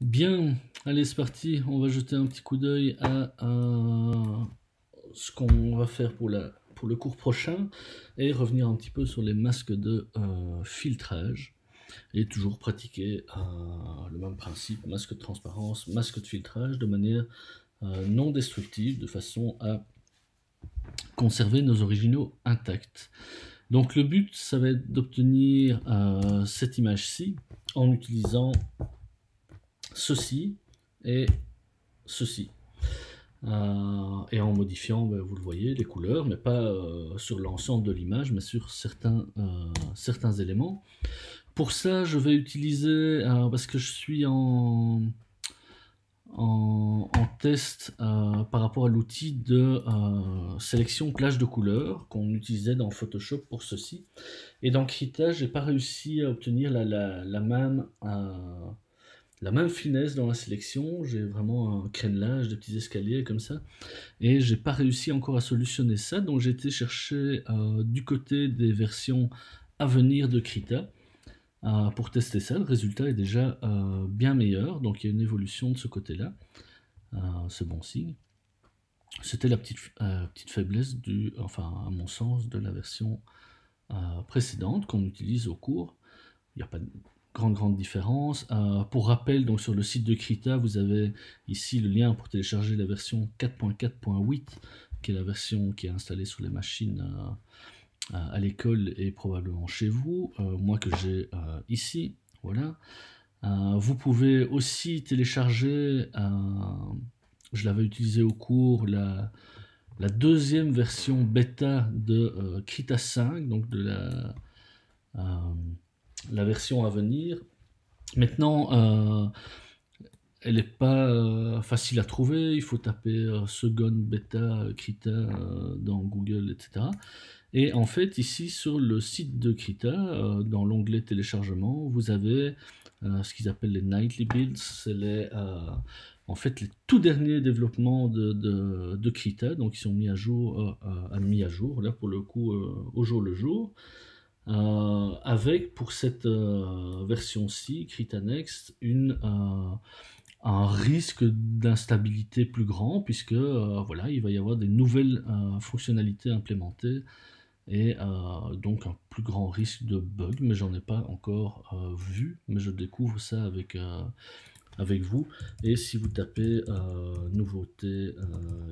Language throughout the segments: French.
Bien, allez c'est parti, on va jeter un petit coup d'œil à ce qu'on va faire pour le cours prochain et revenir un petit peu sur les masques de filtrage et toujours pratiquer le même principe, masque de transparence, masque de filtrage de manière non destructive de façon à conserver nos originaux intacts. Donc le but ça va être d'obtenir cette image-ci en utilisant ceci et ceci. Et en modifiant, vous le voyez, les couleurs, mais pas sur l'ensemble de l'image, mais sur certains éléments. Pour ça, je vais utiliser, parce que je suis en test par rapport à l'outil de sélection plage de couleurs qu'on utilisait dans Photoshop pour ceci. Et dans Krita, j'ai pas réussi à obtenir la même finesse dans la sélection. J'ai vraiment un crénelage, des petits escaliers comme ça. Et j'ai pas réussi encore à solutionner ça. Donc j'ai été chercher du côté des versions à venir de Krita pour tester ça. Le résultat est déjà bien meilleur. Donc il y a une évolution de ce côté-là. C'est bon signe. C'était la petite faiblesse enfin à mon sens, de la version précédente qu'on utilise au cours. Il n'y a pas de grande différence. Pour rappel, donc sur le site de Krita, vous avez ici le lien pour télécharger la version 4.4.8, qui est la version qui est installée sur les machines à l'école et probablement chez vous, moi que j'ai ici, voilà. Vous pouvez aussi télécharger, je l'avais utilisé au cours, la deuxième version bêta de Krita 5, donc de la version à venir. Maintenant, elle n'est pas facile à trouver, il faut taper second beta Krita dans Google, etc. Et en fait, ici sur le site de Krita, dans l'onglet téléchargement, vous avez ce qu'ils appellent les nightly builds, c'est en fait les tout derniers développements de Krita, donc ils sont mis à jour, là pour le coup au jour le jour. Avec pour cette version-ci, Krita Next, un risque d'instabilité plus grand, puisque voilà, il va y avoir des nouvelles fonctionnalités implémentées et donc un plus grand risque de bug, mais j'en ai pas encore vu, mais je découvre ça avec vous. Et si vous tapez nouveauté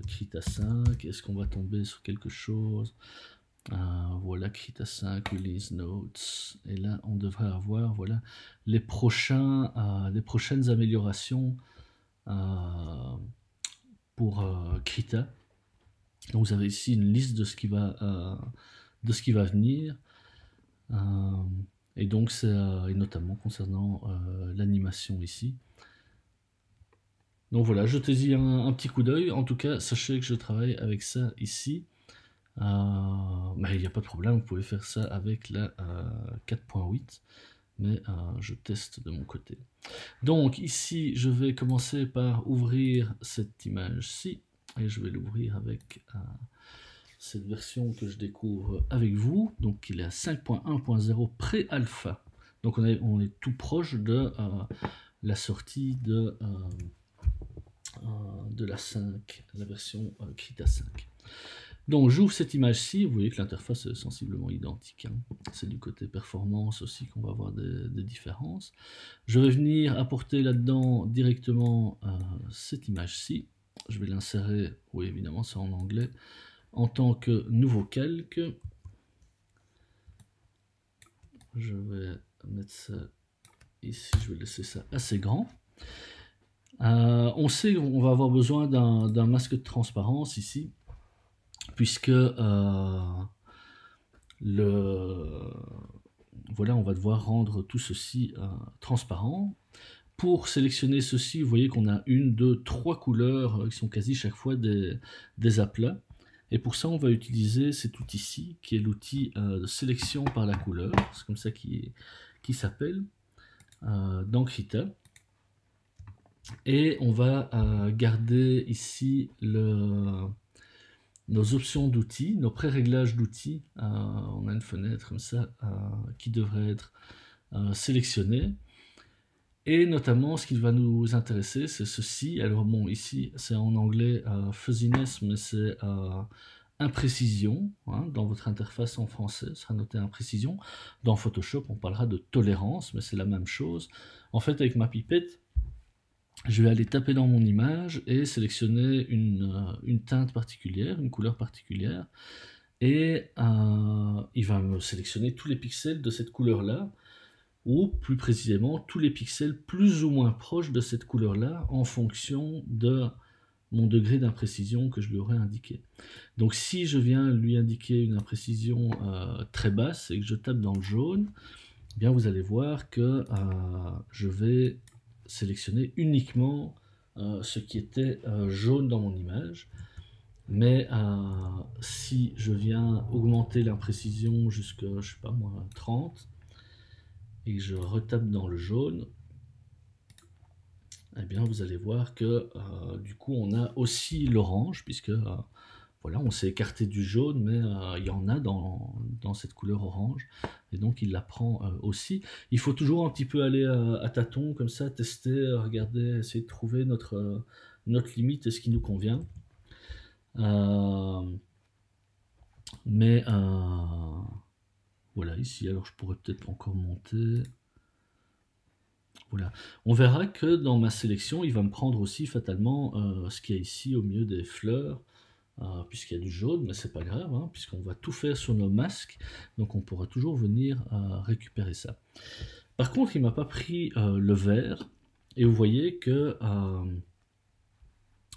Krita 5, est-ce qu'on va tomber sur quelque chose? Voilà, Krita 5 release notes, et là on devrait avoir voilà les prochaines améliorations pour Krita. Donc vous avez ici une liste de ce qui va venir, et donc c'est et notamment concernant l'animation ici. Donc voilà, jetez-y un petit coup d'œil. En tout cas, sachez que je travaille avec ça ici. Mais il n'y a pas de problème, vous pouvez faire ça avec la 4.8, mais je teste de mon côté. Donc ici, je vais commencer par ouvrir cette image-ci, et je vais l'ouvrir avec cette version que je découvre avec vous, donc il est à 5.1.0 pré-alpha. Donc on est tout proche de la sortie de la 5, la version Krita 5. Donc j'ouvre cette image-ci, vous voyez que l'interface est sensiblement identique, hein. C'est du côté performance aussi qu'on va avoir des différences. Je vais venir apporter là-dedans directement cette image-ci. Je vais l'insérer, oui évidemment c'est en anglais, en tant que nouveau calque. Je vais mettre ça ici, je vais laisser ça assez grand. On sait qu'on va avoir besoin d'un masque de transparence ici, puisque voilà, on va devoir rendre tout ceci transparent. Pour sélectionner ceci, vous voyez qu'on a 1, 2, 3 couleurs qui sont quasi chaque fois des aplats. Et pour ça, on va utiliser cet outil-ci, qui est l'outil de sélection par la couleur. C'est comme ça qui s'appelle dans Krita. Et on va garder ici nos options d'outils, nos pré-réglages d'outils. On a une fenêtre comme ça qui devrait être sélectionnée. Et notamment, ce qui va nous intéresser, c'est ceci. Alors bon, ici, c'est en anglais fuzziness, mais c'est imprécision. Hein. Dans votre interface en français, ce sera noté imprécision. Dans Photoshop, on parlera de tolérance, mais c'est la même chose. En fait, avec ma pipette, je vais aller taper dans mon image et sélectionner une teinte particulière, une couleur particulière. Et il va me sélectionner tous les pixels de cette couleur-là, ou plus précisément tous les pixels plus ou moins proches de cette couleur-là en fonction de mon degré d'imprécision que je lui aurais indiqué. Donc si je viens lui indiquer une imprécision très basse et que je tape dans le jaune, eh bien vous allez voir que je vais sélectionner uniquement ce qui était jaune dans mon image. Mais si je viens augmenter l'imprécision jusqu'à, je sais pas moi, 30, et que je retape dans le jaune, eh bien vous allez voir que du coup on a aussi l'orange, puisque voilà, on s'est écarté du jaune, mais il y en a dans cette couleur orange, et donc il la prend aussi. Il faut toujours un petit peu aller à tâtons, comme ça, tester, regarder, essayer de trouver notre limite et ce qui nous convient. Mais voilà, ici, alors je pourrais peut-être encore monter. Voilà. On verra que dans ma sélection, il va me prendre aussi fatalement ce qu'il y a ici au milieu des fleurs, puisqu'il y a du jaune, mais c'est pas grave, hein, puisqu'on va tout faire sur nos masques, donc on pourra toujours venir récupérer ça. Par contre, il m'a pas pris le vert, et vous voyez que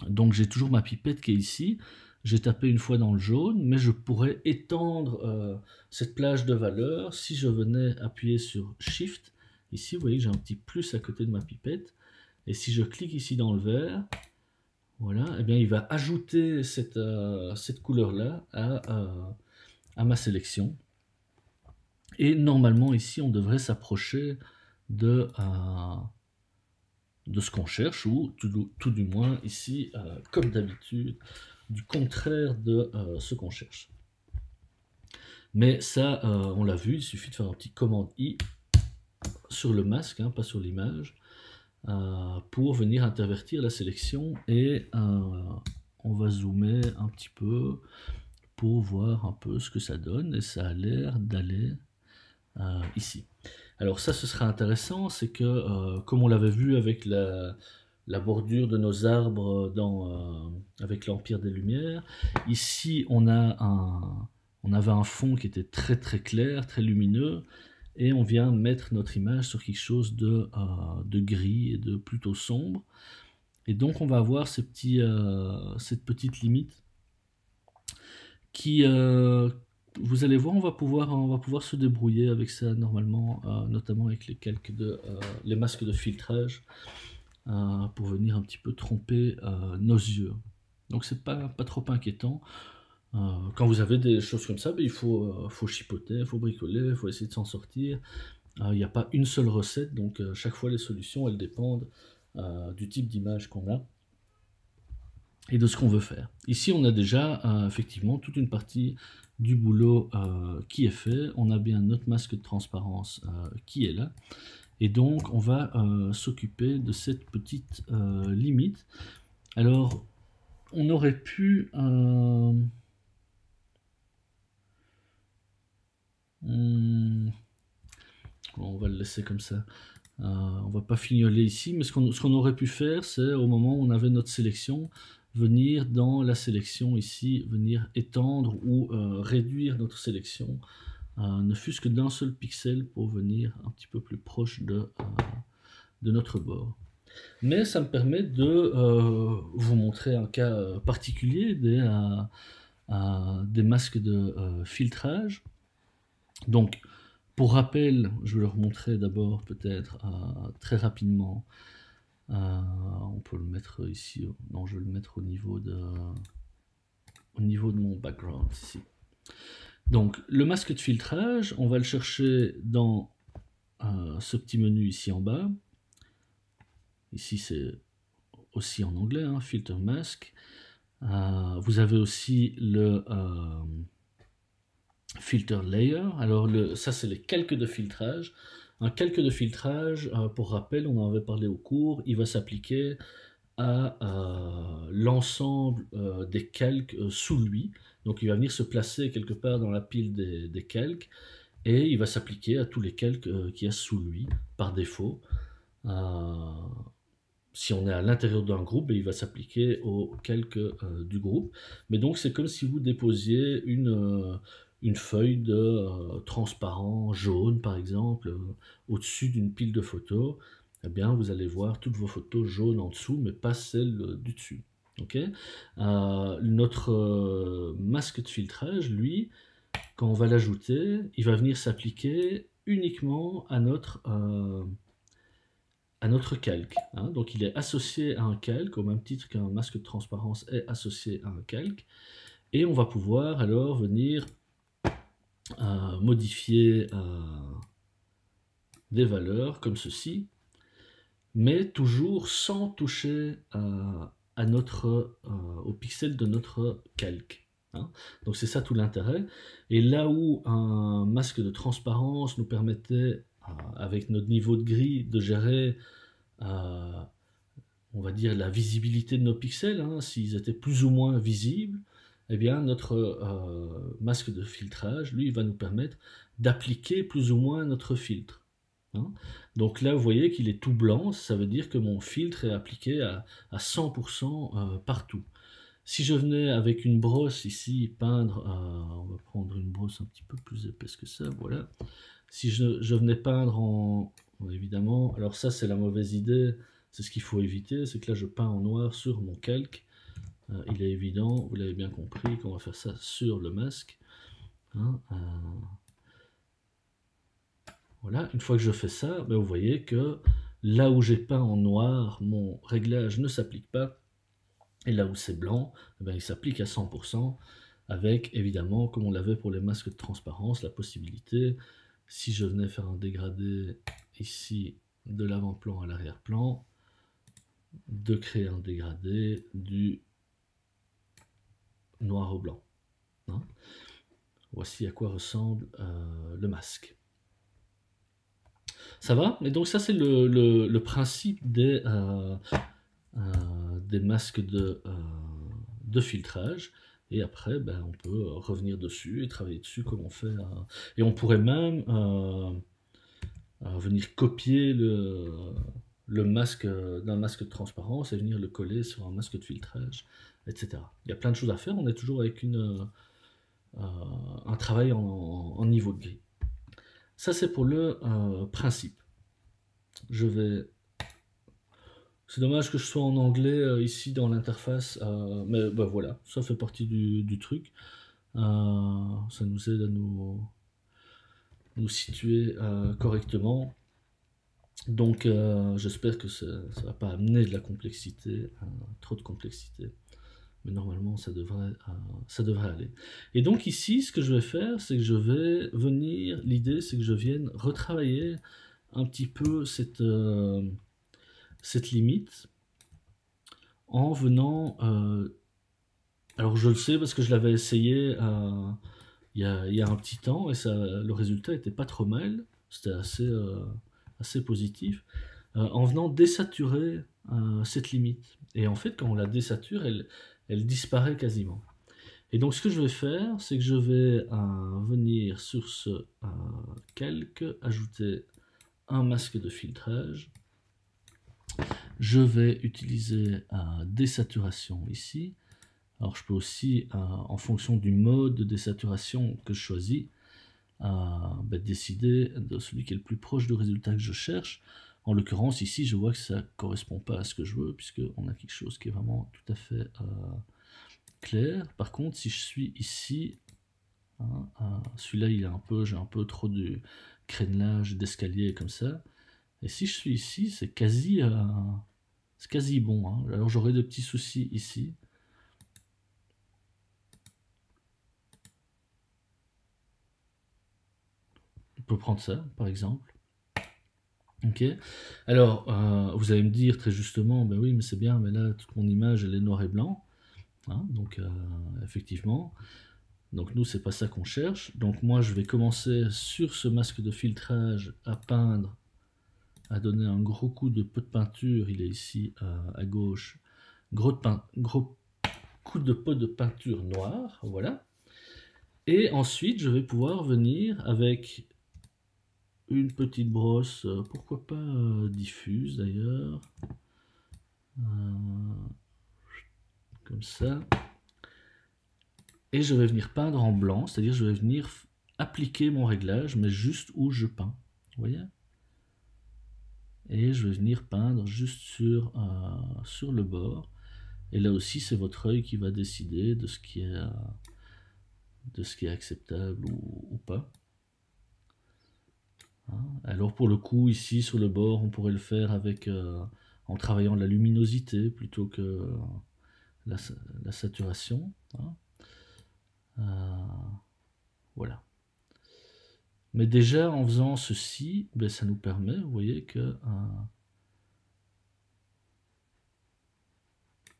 donc j'ai toujours ma pipette qui est ici. J'ai tapé une fois dans le jaune, mais je pourrais étendre cette plage de valeur si je venais appuyer sur Shift. Ici, vous voyez que j'ai un petit plus à côté de ma pipette. Et si je clique ici dans le vert, voilà, eh bien il va ajouter cette couleur-là à ma sélection. Et normalement, ici, on devrait s'approcher de ce qu'on cherche, ou tout du moins ici, comme d'habitude, du contraire de ce qu'on cherche. Mais ça, on l'a vu, il suffit de faire un petit commande I sur le masque, hein, pas sur l'image, pour venir intervertir la sélection, et on va zoomer un petit peu pour voir un peu ce que ça donne, et ça a l'air d'aller ici. Alors ça, ce sera intéressant, c'est que comme on l'avait vu avec la bordure de nos arbres avec l'Empire des Lumières, ici on avait un fond qui était très très clair, très lumineux, et on vient mettre notre image sur quelque chose de gris et de plutôt sombre. Et donc on va avoir cette petite limite qui, vous allez voir, on va pouvoir se débrouiller avec ça normalement, notamment avec les masques de filtrage, pour venir un petit peu tromper nos yeux. Donc c'est pas trop inquiétant. Quand vous avez des choses comme ça, il faut chipoter, il faut bricoler, il faut essayer de s'en sortir. Il n'y a pas une seule recette, donc chaque fois les solutions elles dépendent du type d'image qu'on a et de ce qu'on veut faire. Ici on a déjà effectivement toute une partie du boulot qui est fait. On a bien notre masque de transparence qui est là, et donc on va s'occuper de cette petite limite. Alors on aurait pu on va le laisser comme ça. On va pas fignoler ici, mais ce qu'on aurait pu faire, c'est au moment où on avait notre sélection, venir dans la sélection ici, venir étendre ou réduire notre sélection, ne fût-ce que d'un seul pixel, pour venir un petit peu plus proche de notre bord. Mais ça me permet de vous montrer un cas particulier des masques de filtrage. Donc, pour rappel, je vais leur montrer d'abord peut-être très rapidement. On peut le mettre ici. Non, je vais le mettre au niveau de mon background ici. Donc, le masque de filtrage, on va le chercher dans ce petit menu ici en bas. Ici, c'est aussi en anglais, hein, Filter Mask. Vous avez aussi le Filter Layer. Alors, ça, c'est les calques de filtrage. un calque de filtrage, pour rappel, on en avait parlé au cours, il va s'appliquer à l'ensemble des calques sous lui. Donc il va venir se placer quelque part dans la pile des calques et il va s'appliquer à tous les calques qu'il y a sous lui par défaut. Si on est à l'intérieur d'un groupe, il va s'appliquer aux calques du groupe. Mais donc c'est comme si vous déposiez une feuille de transparent jaune par exemple au-dessus d'une pile de photos. Eh bien vous allez voir toutes vos photos jaunes en dessous mais pas celles du dessus. Okay, notre masque de filtrage, lui, quand on va l'ajouter, il va venir s'appliquer uniquement à notre calque. Hein. Donc il est associé à un calque, au même titre qu'un masque de transparence est associé à un calque. Et on va pouvoir alors venir modifier des valeurs comme ceci, mais toujours sans toucher au pixel de notre calque. Hein. Donc c'est ça tout l'intérêt. Et là où un masque de transparence nous permettait, avec notre niveau de gris, de gérer on va dire la visibilité de nos pixels, hein, s'ils étaient plus ou moins visibles, eh bien notre masque de filtrage, lui, il va nous permettre d'appliquer plus ou moins notre filtre. Hein. Donc là, vous voyez qu'il est tout blanc, ça veut dire que mon filtre est appliqué à 100% partout. Si je venais avec une brosse ici peindre, on va prendre une brosse un petit peu plus épaisse que ça, voilà. Si je venais peindre évidemment, alors ça c'est la mauvaise idée, c'est ce qu'il faut éviter, c'est que là je peins en noir sur mon calque. Il est évident, vous l'avez bien compris, qu'on va faire ça sur le masque. Hein, voilà, une fois que je fais ça, ben vous voyez que là où j'ai peint en noir, mon réglage ne s'applique pas. Et là où c'est blanc, eh ben, il s'applique à 100%, avec évidemment, comme on l'avait pour les masques de transparence, la possibilité, si je venais faire un dégradé ici de l'avant-plan à l'arrière-plan, de créer un dégradé du noir au blanc. Hein. Voici à quoi ressemble le masque. Ça va? Et donc ça c'est le principe des masques de filtrage. Et après, ben, on peut revenir dessus et travailler dessus comme on fait. Et on pourrait même venir copier le masque d'un masque de transparence et venir le coller sur un masque de filtrage, etc. Il y a plein de choses à faire. On est toujours avec un travail en niveau de gris. Ça, c'est pour le principe. Je vais... C'est dommage que je sois en anglais ici dans l'interface, mais ben voilà, ça fait partie du truc. Ça nous aide à nous situer correctement. Donc j'espère que ça ne va pas amener de la complexité, trop de complexité. Mais normalement ça devrait aller. Et donc ici, ce que je vais faire, c'est que je vais venir, l'idée c'est que je vienne retravailler un petit peu cette limite en venant alors je le sais parce que je l'avais essayé il y a un petit temps et le résultat était pas trop mal, c'était assez positif, en venant désaturer cette limite. Et en fait quand on la désature, elle disparaît quasiment. Et donc ce que je vais faire, c'est que je vais venir sur ce calque, ajouter un masque de filtrage. Je vais utiliser désaturation ici. Alors je peux aussi, en fonction du mode de désaturation que je choisis, décider de celui qui est le plus proche du résultat que je cherche. En l'occurrence ici je vois que ça ne correspond pas à ce que je veux puisqu'on a quelque chose qui est vraiment tout à fait clair. Par contre si je suis ici, celui-là j'ai un peu trop de crénelage d'escalier comme ça. Et si je suis ici, c'est quasi bon. Hein. Alors j'aurai des petits soucis ici. On peut prendre ça, par exemple. Ok. Alors, vous allez me dire très justement, ben oui, mais c'est bien, mais là, toute mon image, elle est noir et blanc. Hein, donc, effectivement. Donc nous, c'est pas ça qu'on cherche. Donc moi, je vais commencer sur ce masque de filtrage à peindre, à donner un gros coup de pot de peinture. Il est ici à gauche. Gros coup de pot de peinture noire, voilà. Et ensuite, je vais pouvoir venir avec une petite brosse, pourquoi pas diffuse d'ailleurs, comme ça. Et je vais venir peindre en blanc, c'est-à-dire je vais venir appliquer mon réglage, mais juste où je peins, vous voyez. Et je vais venir peindre juste sur le bord. Et là aussi, c'est votre œil qui va décider de ce qui est acceptable ou pas. Alors pour le coup, ici sur le bord, on pourrait le faire avec en travaillant la luminosité plutôt que la saturation. Voilà. Mais déjà en faisant ceci, ben, ça nous permet, vous voyez que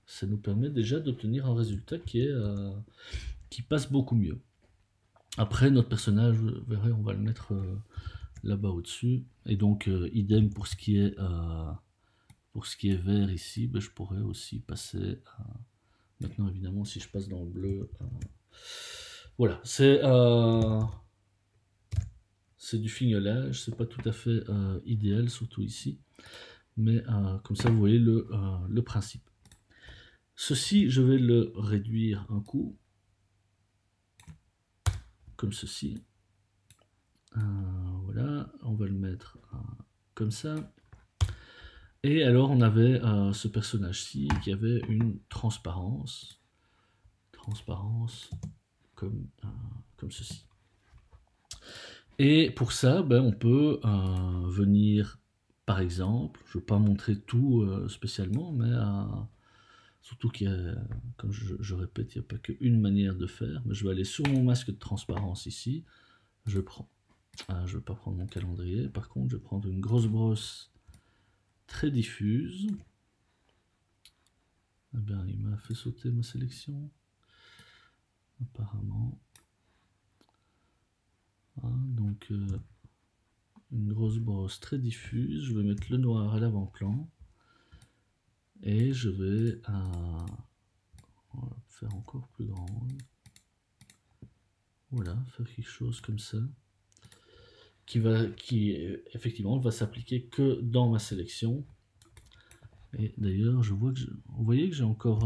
ça nous permet déjà d'obtenir un résultat qui passe beaucoup mieux. Après, notre personnage, vous verrez, on va le mettre là-bas au-dessus. Et donc, idem pour ce qui est vert ici, ben, je pourrais aussi passer maintenant, évidemment, si je passe dans le bleu, voilà, c'est du fignolage, c'est pas tout à fait idéal, surtout ici, mais comme ça, vous voyez le principe. Ceci, je vais le réduire un coup, comme ceci. Voilà, on va le mettre comme ça. Et alors on avait ce personnage-ci qui avait une transparence comme ceci. Et pour ça, ben, on peut venir, par exemple, je ne vais pas montrer tout spécialement, mais surtout qu'il y a, comme je répète, il n'y a pas qu'une manière de faire, mais je vais aller sur mon masque de transparence ici, je prends, je ne vais pas prendre mon calendrier, par contre je vais prendre une grosse brosse très diffuse. Eh bien, il m'a fait sauter ma sélection, apparemment. Donc, une grosse brosse très diffuse. Je vais mettre le noir à l'avant-plan. Et je vais on va faire encore plus grande. Voilà, faire quelque chose comme ça. Qui effectivement va s'appliquer que dans ma sélection. Et d'ailleurs, je vois que vous voyez que j'ai encore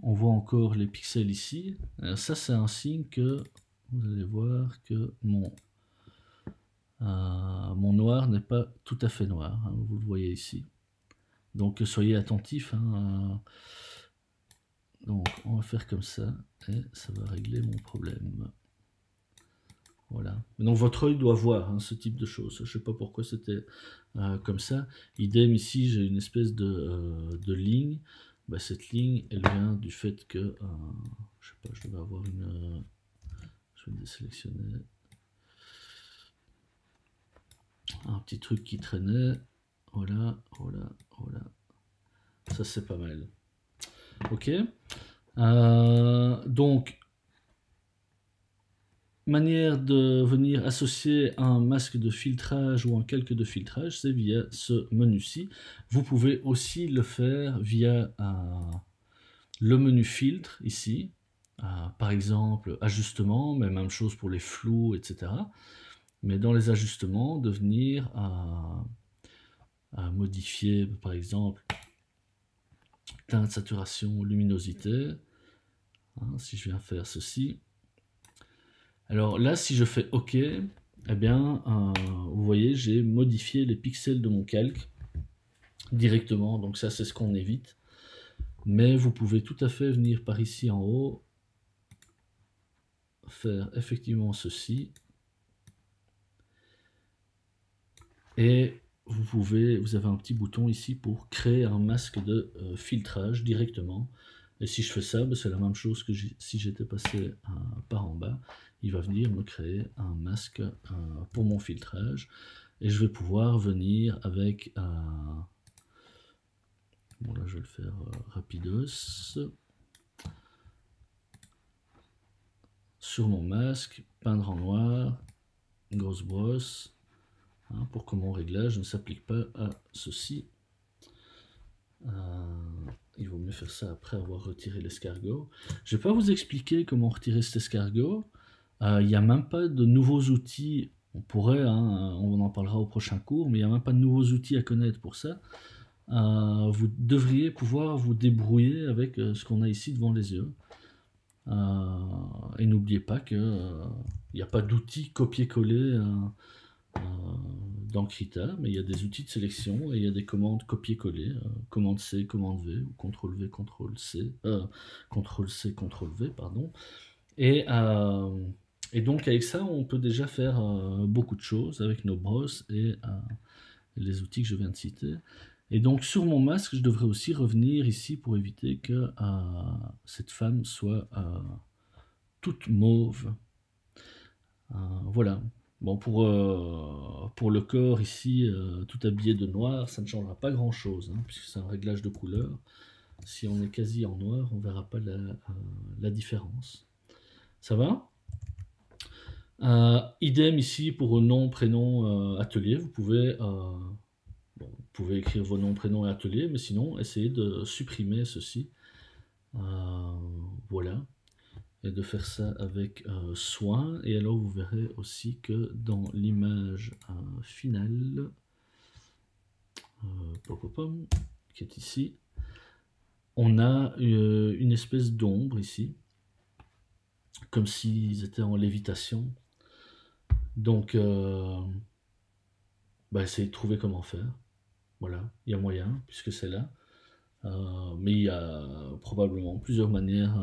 on voit encore les pixels ici. Ça, c'est un signe que vous allez voir que mon noir n'est pas tout à fait noir. Hein, vous le voyez ici. Donc soyez attentifs. Hein, donc on va faire comme ça et ça va régler mon problème. Voilà. Donc votre œil doit voir ce type de choses. Je ne sais pas pourquoi c'était comme ça. Idem ici, j'ai une espèce de ligne. Bah, cette ligne, elle vient du fait que, je sais pas, je devais avoir une... je vais désélectionner. Un petit truc qui traînait. Voilà, voilà, voilà. Ça, c'est pas mal. Ok. Donc, manière de venir associer un masque de filtrage ou un calque de filtrage, c'est via ce menu-ci. Vous pouvez aussi le faire via le menu filtre ici. Par exemple, ajustement, mais même chose pour les flous, etc. Mais dans les ajustements, de venir à modifier, par exemple, teinte, saturation, luminosité. Si je viens faire ceci. Alors là, si je fais OK, eh bien, vous voyez, j'ai modifié les pixels de mon calque directement. Donc ça, c'est ce qu'on évite. Mais vous pouvez tout à fait venir par ici en haut, faire effectivement ceci. Et vous avez un petit bouton ici pour créer un masque de filtrage directement. Et si je fais ça, c'est la même chose que si j'étais passé par en bas. Il va venir me créer un masque pour mon filtrage. Et je vais pouvoir venir avec... bon là je vais le faire rapidos. sur mon masque, peindre en noir, grosse brosse, hein, pour que mon réglage ne s'applique pas à ceci. Il vaut mieux faire ça après avoir retiré l'escargot. Je ne vais pas vous expliquer comment retirer cet escargot. Il n'y a même pas de nouveaux outils. On pourrait, hein, on en parlera au prochain cours, mais il n'y a même pas de nouveaux outils à connaître pour ça. Vous devriez pouvoir vous débrouiller avec ce qu'on a ici devant les yeux. Et n'oubliez pas qu'il n'y a pas d'outils copier-coller dans Krita, mais il y a des outils de sélection et il y a des commandes copier-coller, commande C, commande V, ou CTRL V, CTRL C, CTRL C, CTRL V, pardon. Et donc avec ça, on peut déjà faire beaucoup de choses avec nos brosses et les outils que je viens de citer. Et donc sur mon masque, je devrais aussi revenir ici pour éviter que cette femme soit toute mauve. Voilà. Bon, pour le corps ici, tout habillé de noir, ça ne changera pas grand-chose, hein, puisque c'est un réglage de couleur. Si on est quasi en noir, on ne verra pas la différence. Ça va? Idem ici pour nom, prénom, atelier. Vous pouvez écrire vos noms, prénoms et ateliers, mais sinon, essayez de supprimer ceci. Voilà. Et de faire ça avec soin. Et alors, vous verrez aussi que dans l'image finale, qui est ici, on a une espèce d'ombre ici, comme s'ils étaient en lévitation. Donc, essayez de trouver comment faire. Voilà, il y a moyen, puisque c'est là. Mais il y a probablement plusieurs manières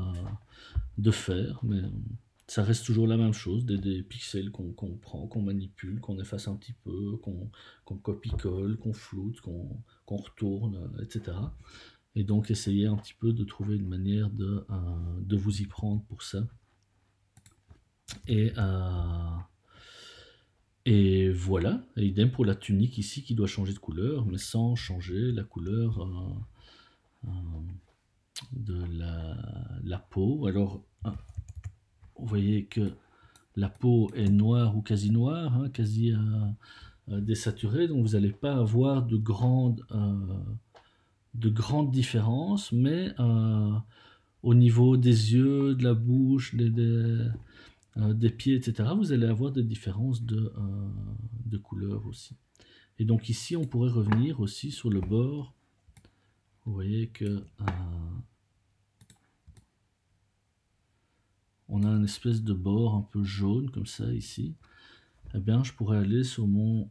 de faire, mais ça reste toujours la même chose, des pixels qu'on prend, qu'on manipule, qu'on efface un petit peu, qu'on copie-colle, qu'on floute, qu'on retourne, etc. Et donc essayez un petit peu de trouver une manière de vous y prendre pour ça. Et voilà, et idem pour la tunique ici qui doit changer de couleur, mais sans changer la couleur de la peau. Alors, vous voyez que la peau est noire ou quasi noire, hein, quasi désaturée, donc vous n'allez pas avoir de grandes différences, mais au niveau des yeux, de la bouche, des pieds, etc., vous allez avoir des différences de couleur aussi. Et donc ici, on pourrait revenir aussi sur le bord. Vous voyez que on a une espèce de bord un peu jaune comme ça ici. Eh bien, je pourrais aller sur mon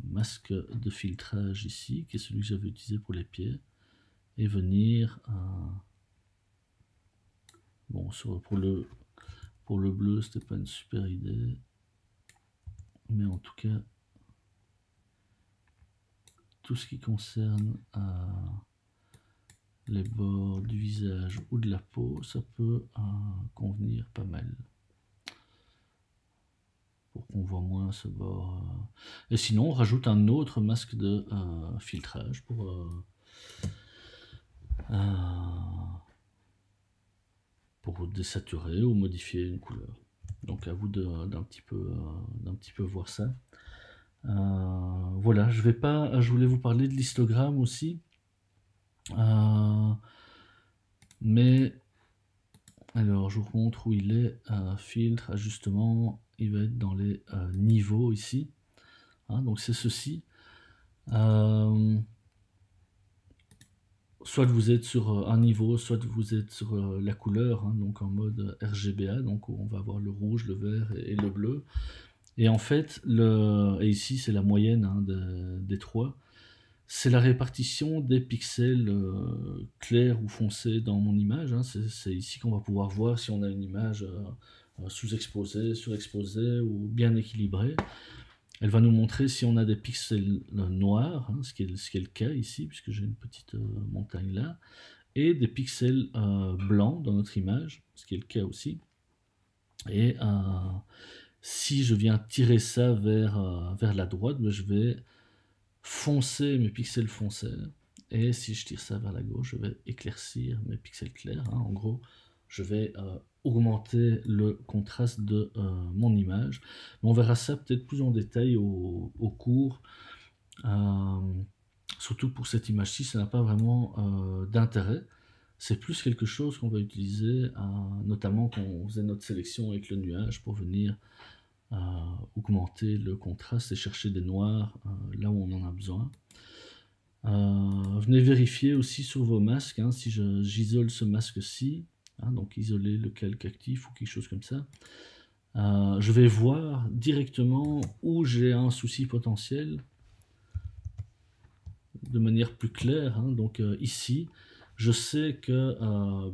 masque de filtrage ici, qui est celui que j'avais utilisé pour les pieds, et venir bon, pour le bleu, c'était pas une super idée, mais en tout cas, tout ce qui concerne les bords du visage ou de la peau, ça peut convenir pas mal. Pour qu'on voit moins ce bord. Et sinon, on rajoute un autre masque de filtrage pour désaturer ou modifier une couleur. Donc à vous d'un petit peu voir ça. Voilà, je voulais vous parler de l'histogramme aussi. Mais alors je vous montre où il est. Filtre, ajustement, il va être dans les niveaux ici. Hein, donc c'est ceci. Soit vous êtes sur un niveau, soit vous êtes sur la couleur, hein, donc en mode RGBA, donc on va avoir le rouge, le vert et le bleu. Et en fait, et ici c'est la moyenne hein, des trois, c'est la répartition des pixels clairs ou foncés dans mon image. Hein. C'est ici qu'on va pouvoir voir si on a une image sous-exposée, surexposée ou bien équilibrée. Elle va nous montrer si on a des pixels noirs, hein, ce qui est le cas ici, puisque j'ai une petite montagne là, et des pixels blancs dans notre image, ce qui est le cas aussi. Et si je viens tirer ça vers la droite, je vais foncer mes pixels foncés, et si je tire ça vers la gauche, je vais éclaircir mes pixels clairs. Hein. En gros, je vais augmenter le contraste de mon image. Mais on verra ça peut-être plus en détail au cours. Surtout pour cette image-ci, ça n'a pas vraiment d'intérêt. C'est plus quelque chose qu'on va utiliser, notamment quand on faisait notre sélection avec le nuage, pour venir augmenter le contraste et chercher des noirs là où on en a besoin. Venez vérifier aussi sur vos masques, hein, si j'isole ce masque-ci, hein, donc isoler le calque actif ou quelque chose comme ça. Je vais voir directement où j'ai un souci potentiel de manière plus claire, hein. Donc ici, je sais que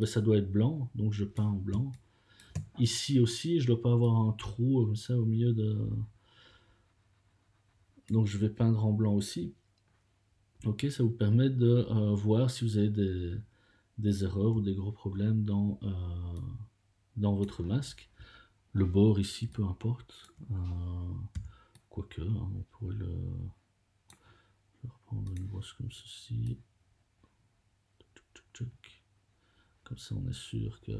ça doit être blanc, donc je peins en blanc. Ici aussi, je dois pas avoir un trou comme ça au milieu de... Donc je vais peindre en blanc aussi. Ok, ça vous permet de voir si vous avez des erreurs ou des gros problèmes dans votre masque. Le bord ici, peu importe. Quoique, hein, on pourrait le... Je vais reprendre une brosse comme ceci. Comme ça, on est sûr que...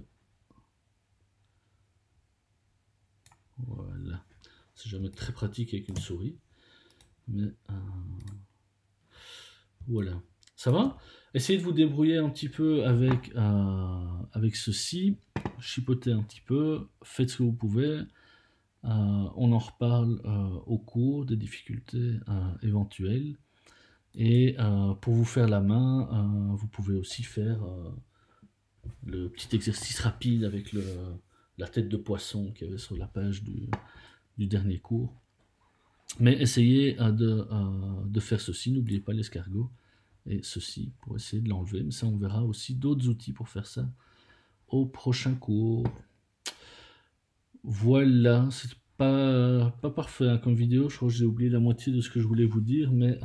Voilà. C'est jamais très pratique avec une souris. Mais... voilà. Ça va? Essayez de vous débrouiller un petit peu avec ceci. Chipotez un petit peu. Faites ce que vous pouvez. On en reparle au cours des difficultés éventuelles. Et pour vous faire la main, vous pouvez aussi faire le petit exercice rapide avec la tête de poisson qu'il y avait sur la page du dernier cours. Mais essayez de faire ceci, n'oubliez pas l'escargot et ceci pour essayer de l'enlever. Mais ça, on verra aussi d'autres outils pour faire ça au prochain cours. Voilà, c'est pas parfait hein, comme vidéo, je crois que j'ai oublié la moitié de ce que je voulais vous dire, mais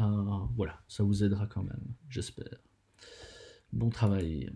voilà, ça vous aidera quand même, j'espère. Bon travail.